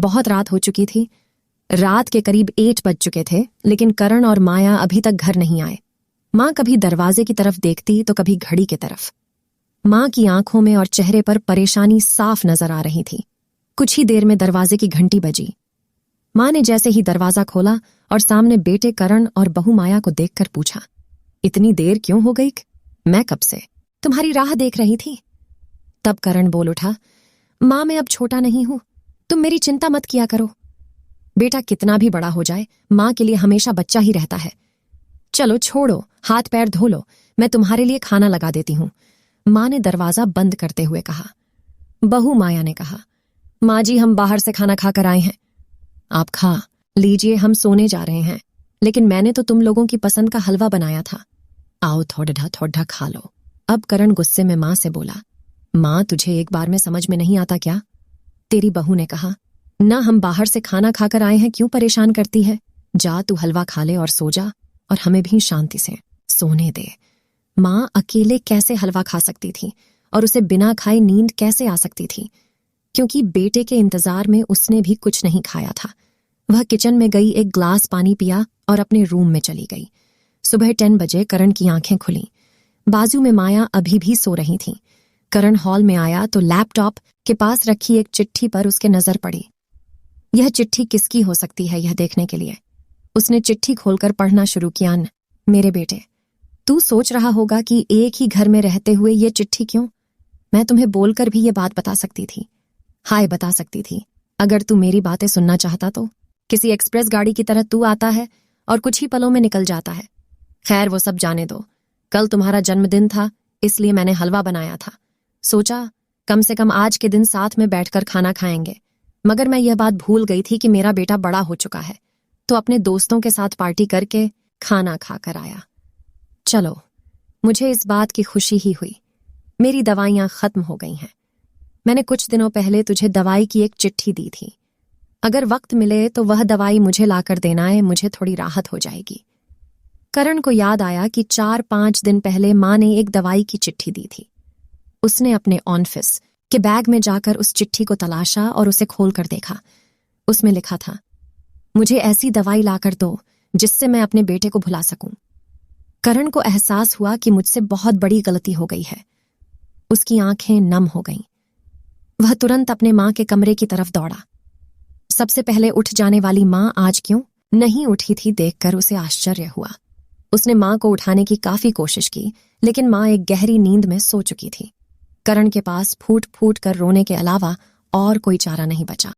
बहुत रात हो चुकी थी। रात के करीब 8 बज चुके थे, लेकिन करण और माया अभी तक घर नहीं आए। माँ कभी दरवाजे की तरफ देखती तो कभी घड़ी की तरफ। माँ की आंखों में और चेहरे पर परेशानी साफ नजर आ रही थी। कुछ ही देर में दरवाजे की घंटी बजी। माँ ने जैसे ही दरवाजा खोला और सामने बेटे करण और बहू माया को देखकर पूछा, इतनी देर क्यों हो गई? मैं कब से तुम्हारी राह देख रही थी। तब करण बोल उठा, माँ मैं अब छोटा नहीं हूं, तुम मेरी चिंता मत किया करो। बेटा कितना भी बड़ा हो जाए, माँ के लिए हमेशा बच्चा ही रहता है। चलो छोड़ो, हाथ पैर धो लो, मैं तुम्हारे लिए खाना लगा देती हूं। माँ ने दरवाजा बंद करते हुए कहा। बहू माया ने कहा, माँ जी हम बाहर से खाना खाकर आए हैं। आप खा लीजिए, हम सोने जा रहे हैं, लेकिन मैंने तो तुम लोगों की पसंद का हलवा बनाया था। आओ थोड़ा थोड़ा खा लो। अब करण गुस्से में माँ से बोला, माँ तुझे एक बार में समझ में नहीं आता क्या? तेरी बहू ने कहा, ना हम बाहर से खाना खाकर आए हैं, क्यों परेशान करती है? जा तू हलवा खा ले और सो जा, और हमें भी शांति से सोने दे। माँ अकेले कैसे हलवा खा सकती थी और उसे बिना खाए नींद कैसे आ सकती थी? क्योंकि बेटे के इंतजार में उसने भी कुछ नहीं खाया था। वह किचन में गई, एक ग्लास पानी पिया और अपने रूम में चली गई। सुबह 10 बजे करण की आंखें खुली। बाजू में माया अभी भी सो रही थी। करण हॉल में आया तो लैपटॉप के पास रखी एक चिट्ठी पर उसके नजर पड़ी। यह चिट्ठी किसकी हो सकती है, यह देखने के लिए उसने चिट्ठी खोलकर पढ़ना शुरू किया। मेरे बेटे, तू सोच रहा होगा कि एक ही घर में रहते हुए ये चिट्ठी क्यों? मैं तुम्हें बोलकर भी ये बात बता सकती थी, हाय बता सकती थी। अगर तू मेरी बातें सुनना चाहता तो किसी एक्सप्रेस गाड़ी की तरह तू आता है और कुछ ही पलों में निकल जाता है। खैर वो सब जाने दो। कल तुम्हारा जन्मदिन था, इसलिए मैंने हलवा बनाया था। सोचा कम से कम आज के दिन साथ में बैठकर खाना खाएंगे। मगर मैं यह बात भूल गई थी कि मेरा बेटा बड़ा हो चुका है, तो अपने दोस्तों के साथ पार्टी करके खाना खाकर आया। चलो, मुझे इस बात की खुशी ही हुई। मेरी दवाइयां खत्म हो गई हैं। मैंने कुछ दिनों पहले तुझे दवाई की एक चिट्ठी दी थी। अगर वक्त मिले तो वह दवाई मुझे लाकर देना है, मुझे थोड़ी राहत हो जाएगी। करण को याद आया कि 4-5 दिन पहले माँ ने एक दवाई की चिट्ठी दी थी। उसने अपने ऑफिस के बैग में जाकर उस चिट्ठी को तलाशा और उसे खोलकर देखा। उसमें लिखा था, मुझे ऐसी दवाई लाकर दो जिससे मैं अपने बेटे को भुला सकूं। करण को एहसास हुआ कि मुझसे बहुत बड़ी गलती हो गई है। उसकी आंखें नम हो गईं। वह तुरंत अपने माँ के कमरे की तरफ दौड़ा। सबसे पहले उठ जाने वाली माँ आज क्यों नहीं उठी थी, देखकर उसे आश्चर्य हुआ। उसने माँ को उठाने की काफी कोशिश की, लेकिन माँ एक गहरी नींद में सो चुकी थी। करण के पास फूट फूट कर रोने के अलावा और कोई चारा नहीं बचा।